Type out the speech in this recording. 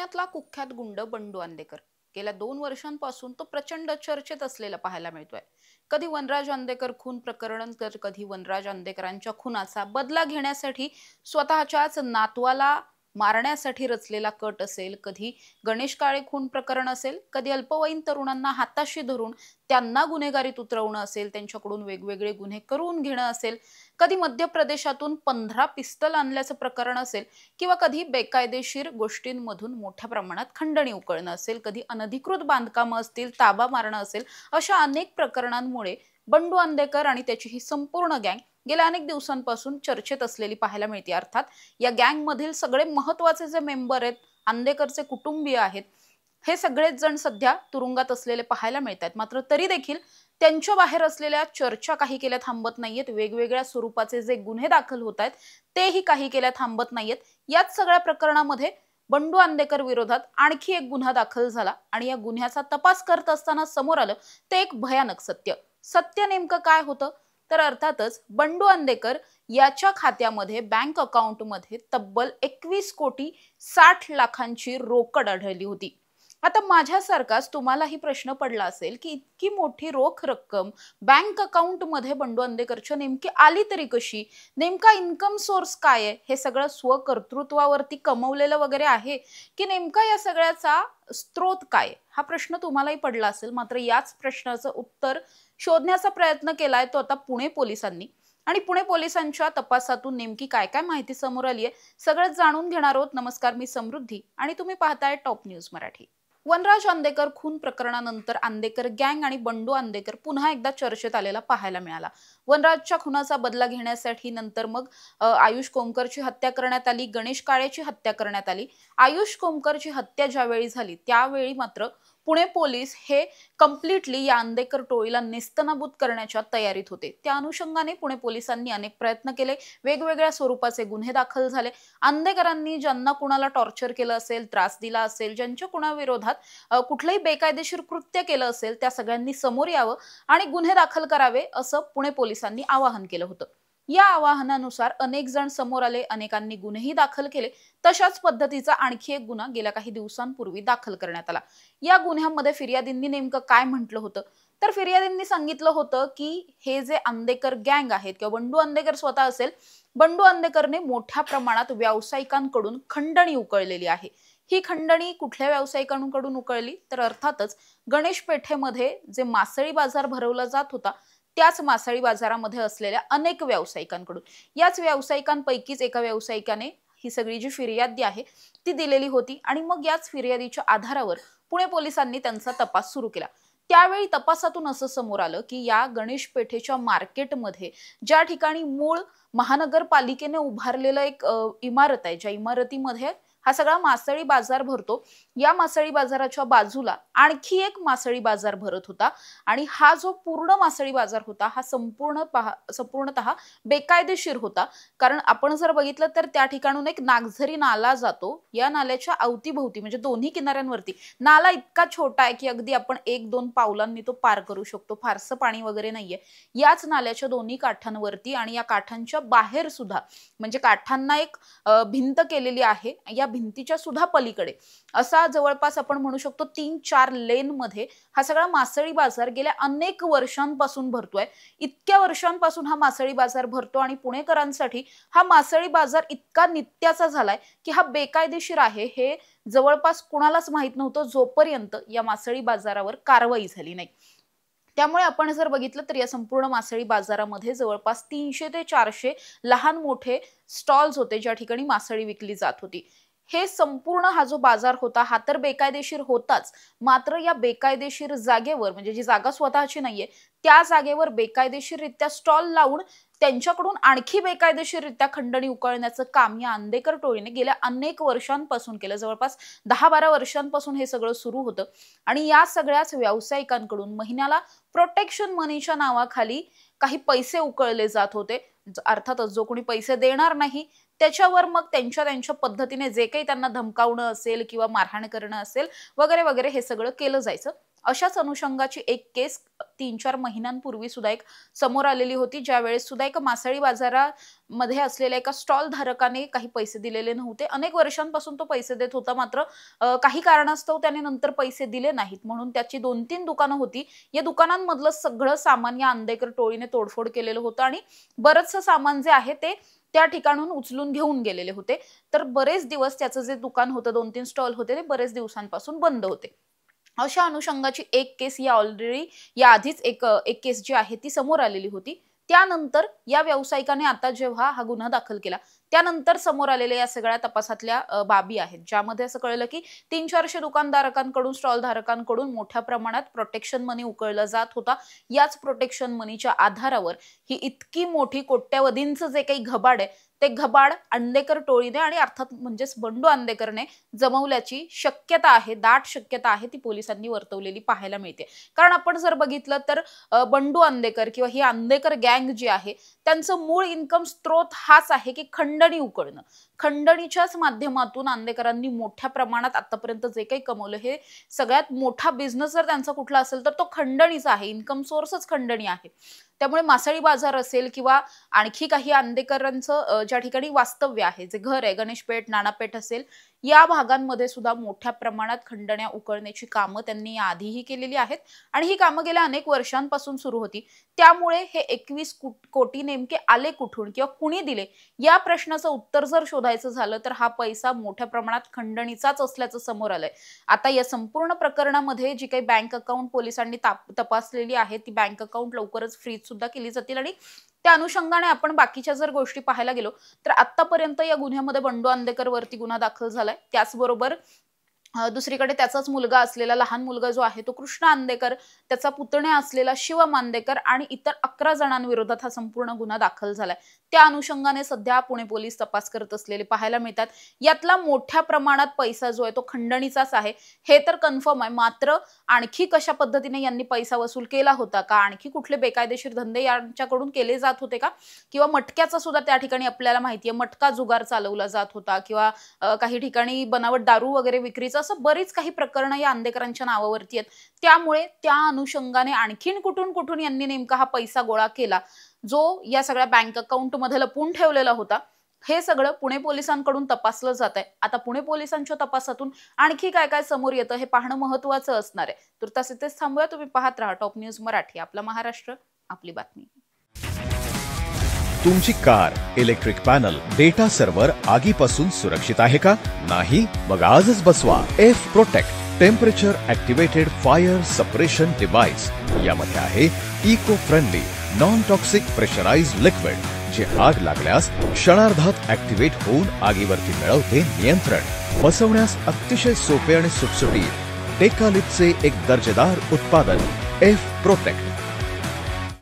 पुण्यातला कुख्यात गुंड बंडू आंदेकर गेल्या 2 वर्षांपासून तो प्रचंड चर्चेत असलेला पाहायला मिळतोय. कधी वनराज आंदेकर खून प्रकरण तर कधी वनराज आंदेकरांच्या खुनाचा बदला घेण्यासाठी स्वतःच्याच नातवाला मारण्यासाठी रचलेला कट असेल, कधी गणेश काळे खून प्रकरण असेल, कधी अल्पवयीन तरुणांना हाताशी धरून त्यांना गुन्हेगारीत उतरवणं असेल, त्यांच्याकडून वेगवेगळे गुन्हे करून घेणं असेल, कधी मध्य प्रदेशातून 15 पिस्तल आणल्याचं प्रकरण असेल, किंवा कधी बेकायदेशीर गोष्टींमधून मोठ्या प्रमाणात खंडणी उकळणं असेल, कधी अनधिकृत बांधकामं असतील, ताबा मारणं असेल, अशा अनेक प्रकरणांमुळे बंडू आंदेकर आणि त्याची ही संपूर्ण गँग गेल्या अनेक दिवसांपासून चर्चेत असलेली पाहायला मिळते. अर्थात या गँग मधील सगळे महत्वाचे जे मेंबर आहेत, आंदेकरचे कुटुंबीय आहेत, हे सगळेच जण सध्या तुरुंगात असलेले पाहायला मिळतात. मात्र तरी देखील त्यांच्या बाहेर असलेल्या चर्चा काही केल्या थांबत नाहीयेत. वेगवेगळ्या स्वरूपाचे जे गुन्हे दाखल होत आहेत तेही काही केल्या थांबत नाहीयेत. याच सगळ्या प्रकरणामध्ये बंडू आंदेकर विरोधात आणखी एक गुन्हा दाखल झाला आणि या गुन्ह्याचा तपास करत असताना समोर आलं ते एक भयानक सत्य. सत्य नेमकं काय होतं? तर अर्थातच बंडू आंदेकर याच्या खात्यामध्ये बँक अकाउंटमध्ये तब्बल 21,60,00,000ची रोकड आढळली होती. आता माझ्यासारखाच तुम्हालाही प्रश्न पडला असेल की इतकी मोठी रोख रक्कम बँक अकाउंट मध्ये बंडू आंदेकरच्या नेमकी आली तरी कशी? नेमका इन्कम सोर्स काय आहे? हे सगळं स्वकर्तृत्वावरती कमवलेलं वगैरे आहे की नेमका या सगळ्याचा स्रोत काय? हा प्रश्न तुम्हालाही पडला असेल. मात्र याच प्रश्नाचं उत्तर शोधण्याचा प्रयत्न केलाय तो आता पुणे पोलिसांनी. आणि पुणे पोलिसांच्या तपासातून नेमकी काय काय माहिती समोर आली आहे सगळंच जाणून घेणार आहोत. नमस्कार, मी समृद्धी आणि तुम्ही पाहताय टॉप न्यूज मराठी. वनराज आंदेकर खून प्रकरणानंतर आंदेकर गँग आणि बंडू आंदेकर पुन्हा एकदा चर्चेत आलेला पाहायला मिळाला. वनराजच्या खुनाचा बदला घेण्यासाठी नंतर मग आयुष कोमकरची हत्या करण्यात आली, गणेश काळेची हत्या करण्यात आली. आयुष कोमकरची हत्या ज्यावेळी झाली त्यावेळी मात्र पुणे पोलीस हे कम्प्लिटली या आंदेकर टोळीला नेस्तनाबूत करण्याच्या तयारीत होते. त्या अनुषंगाने पुणे पोलिसांनी अनेक प्रयत्न केले, वेगवेगळ्या स्वरूपाचे गुन्हे दाखल झाले. आंदेकरांनी ज्यांना कुणाला टॉर्चर केलं असेल, त्रास दिला असेल, ज्यांच्या कुणाविरोधात कुठलंही बेकायदेशीर कृत्य केलं असेल, त्या सगळ्यांनी समोर यावं आणि गुन्हे दाखल करावे असं पुणे पोलिसांनी आवाहन केलं होतं. या आवाहनानुसार अनेक जण समोर आले, अनेकांनी गुन्हेही दाखल केले. तशाच पद्धतीचा आणखी एक गुन्हा गेल्या काही दिवसांपूर्वी दाखल करण्यात आला. या गुन्ह्यामध्ये फिर्यादींनी नेमकं काय म्हटलं होतं? तर फिर्यादींनी सांगितलं होतं की हे जे आंदेकर गँग आहेत किंवा बंडू आंदेकर स्वतः असेल, बंडू आंदेकरने मोठ्या प्रमाणात व्यावसायिकांकडून खंडणी उकळलेली आहे. ही खंडणी कुठल्या व्यावसायिकांकडून उकळली? तर अर्थातच गणेश पेठेमध्ये जे मासळी बाजार भरवला जात होता त्याच मासळी बाजारामध्ये असलेल्या अनेक व्यावसायिकांकडून. याच व्यावसायिकांपैकीच एका व्यावसायिकाने ही सगळी जी फिर्यादी आहे ती दिलेली होती आणि मग याच फिर्यादीच्या आधारावर पुणे पोलिसांनी त्यांचा तपास सुरू केला. त्यावेळी तपासातून असं समोर आलं की या गणेश पेठेच्या मार्केटमध्ये ज्या ठिकाणी मूळ महानगरपालिकेने उभारलेलं एक इमारत आहे, ज्या इमारतीमध्ये हा सगळा मासळी बाजार भरतो, या मासळी बाजाराच्या बाजूला आणखी एक मासळी बाजार भरत होता आणि हा जो पूर्ण मासळी बाजार होता हा संपूर्णतः बेकायदेशीर होता. कारण आपण जर बघितलं तर त्या ठिकाणून एक नागझरी नाला जातो. या नाल्याच्या अवतीभोवती म्हणजे दोन्ही किनाऱ्यांवरती नाला इतका छोटा आहे की अगदी आपण 1-2 पावलांनी तो पार करू शकतो. फारसं पाणी वगैरे नाहीये. याच नाल्याच्या दोन्ही काठांवरती आणि या काठांच्या बाहेर सुद्धा म्हणजे काठांना एक भिंत केलेली आहे. या भिंतीच्या सुद्धा पलीकडे असा जवळपास आपण म्हणू शकतो 3-4 लेन मध्ये हा सगळा मासळी बाजार गेल्या अनेक वर्षांपासून भरतोय. इतक्या वर्षांपासून हा मासळी बाजार भरतो आणि पुणेकरांसाठी हा मासळी बाजार इतका नित्याचा झालाय की हा बेकायदेशीर आहे हे जवळपास कुणालाच माहित नव्हतं जोपर्यंत या मासळी बाजारावर कारवाई झाली नाही. त्यामुळे आपण जर बघितलं तर या संपूर्ण मासळी बाजारामध्ये जवळपास 300 ते 400 लहान मोठे स्टॉल्स होते ज्या ठिकाणी मासळी विकली जात होती. हे संपूर्ण हा जो बाजार होता हा तर बेकायदेशीर होताच, मात्र या बेकायदेशीर जागेवर म्हणजे जी जागा स्वतःची नाहीये त्या जागेवर बेकायदेशीररित्या स्टॉल लावून त्यांच्याकडून आणखी बेकायदेशीररित्या खंडणी उकळण्याचं काम या आंदेकर टोळीने गेल्या अनेक वर्षांपासून केलं. जवळपास 10-12 वर्षांपासून हे सगळं सुरू होतं आणि या सगळ्याच व्यावसायिकांकडून महिन्याला प्रोटेक्शन मनीच्या नावाखाली काही पैसे उकळले जात होते. अर्थातच जो कोणी पैसे देणार नाही त्याच्यावर मग त्यांच्या पद्धतीने जे काही त्यांना धमकावणं असेल किंवा मारहाण करणं असेल वगैरे वगैरे हे सगळं केलं जायचं. अशाच अनुषंगाची एक केस 3-4 महिन्यांपूर्वी सुद्धा एक समोर आलेली होती, ज्यावेळेस सुद्धा एका मासळी बाजारामध्ये असलेल्या एका स्टॉल धारकाने काही पैसे दिलेले नव्हते. अनेक वर्षांपासून तो पैसे देत होता, मात्र काही कारणास्तव त्याने नंतर पैसे दिले नाहीत. म्हणून त्याची 2-3 दुकानं होती. या दुकानांमधलं सगळं सामान या अंधेकर टोळीने तोडफोड केलेलं होतं आणि बरंचसं सामान जे आहे ते त्या ठिकाणून उचलून घेऊन गेलेले होते. तर बरेच दिवस त्याचं जे दुकान होतं, 2-3 स्टॉल होते, ते बरेच दिवसांपासून बंद होते. अशा अनुषंगाची एक केस या ऑलरेडी या आधीच एक केस जी आहे ती समोर आलेली होती. त्यानंतर या व्यावसायिकाने आता जेव्हा हा गुन्हा दाखल केला, त्यानंतर समोर आलेल्या या सगळ्या तपासातल्या बाबी आहेत, ज्यामध्ये असं कळलं की 300-400 दुकानधारकांकडून, स्टॉल धारकांकडून मोठ्या प्रमाणात प्रोटेक्शन मनी उकळला जात होता. याच प्रोटेक्शन मनीच्या आधारावर ही इतकी मोठी कोट्यवधींचं जे काही घबाड आहे, ते घबाड अंधेकर टोळीने आणि अर्थात म्हणजेच बंडू अंधेकरने जमवल्याची शक्यता आहे, दाट शक्यता आहे, ती पोलिसांनी वर्तवलेली पाहायला मिळते. कारण आपण जर बघितलं तर बंडू अंधेकर किंवा ही अंधेकर गँग जी आहे, त्यांचं मूळ इन्कम स्त्रोत हाच आहे की खंडणी उकळणं. खंडणीच्याच माध्यमातून अंधेकरांनी मोठ्या प्रमाणात आतापर्यंत जे काही कमवलं, हे सगळ्यात मोठा बिझनेस जर त्यांचा कुठला असेल तर तो खंडणीचा आहे. इन्कम सोर्सच खंडणी आहे. त्यामुळे मासळी बाजार असेल किंवा आणखी काही अंधेकरांचं ज्या ठिकाणी वास्तव्य आहे, जे घर आहे, गणेशपेठ, नाणापेठ असेल, या भागांमध्ये सुद्धा मोठ्या प्रमाणात खंडण्या उकळण्याची कामं त्यांनी याआधीही केलेली आहेत आणि ही कामं गेल्या अनेक वर्षांपासून सुरू होती. त्यामुळे हे 21 कोटी नेमके आले कुठून किंवा कुणी दिले, या प्रश्नाचं उत्तर जर शोधायचं झालं तर हा पैसा मोठ्या प्रमाणात खंडणीचाच असल्याचं समोर आलंय. आता या संपूर्ण प्रकरणामध्ये जी काही बँक अकाउंट पोलिसांनी तपासलेली आहे, ती बँक अकाउंट लवकरच फ्रीज सुद्धा केली जातील आणि त्या अनुषंगाने आपण बाकीच्या जर गोष्टी पाहायला गेलो तर आतापर्यंत या गुन्ह्यामध्ये बंडू अंधेकर वरती गुन्हा दाखल झालाय. त्याचबरोबर दुसरीकडे त्याचाच मुलगा असलेला लहान मुलगा जो आहे तो कृष्ण अंधेकर, त्याचा पुतण्या असलेला शिवम अंधेकर आणि इतर 11 जणांविरोधात हा संपूर्ण गुन्हा दाखल झालाय. त्या अनुषंगाने सध्या पुणे पोलीस तपास करत असलेले पाहायला मिळतात. यातला मोठ्या प्रमाणात पैसा जो आहे तो खंडणीचाच आहे, हे तर कन्फर्म आहे. मात्र आणखी कशा पद्धतीने यांनी पैसा वसूल केला होता का, आणखी कुठले बेकायदेशीर धंदे यांच्याकडून केले जात होते का, किंवा मटक्याचा सुद्धा त्या ठिकाणी आपल्याला माहितीये मटका जुगार चालवला जात होता, किंवा काही ठिकाणी बनावट दारू वगैरे विक्रीचं, असं बरीच काही प्रकरणं या अंधेकरांच्या नावावरती आहेत. त्यामुळे त्या अनुषंगाने आणखीन कुठून यांनी नेमका हा पैसा गोळा केला, जो या सगळ्या बँक अकाउंट मध्ये लपून ठेवलेला होता, हे सगळं पुणे पोलिसांकडून तपासलं जात आहे. आता पुणे पोलिसांच्या तपासातून आणखी काय काय समोर येतं हे पाहणं महत्त्वाचं असणार आहे. तुर्तास इथेच थांबूया. तुम्ही पाहत राहा टॉप न्यूज मराठी. आपला महाराष्ट्र, आपली बातमी. तुमची car, electric panel, data server आगीपासून सुरक्षित आहे का? नाही? मग आजच बसवा F protect temperature activated fire suppression device. यामध्ये आहे eco friendly non toxic pressurised liquid, जे आग लागल्यास क्षणार्धात ऍक्टिव्हेट होऊन आगीवरती मिळवते नियंत्रण. बसवण्यास अतिशय सोपे आणि सुटसुटीत डेकालिपचे एक दर्जेदार उत्पादन एफ प्रोटेक्ट.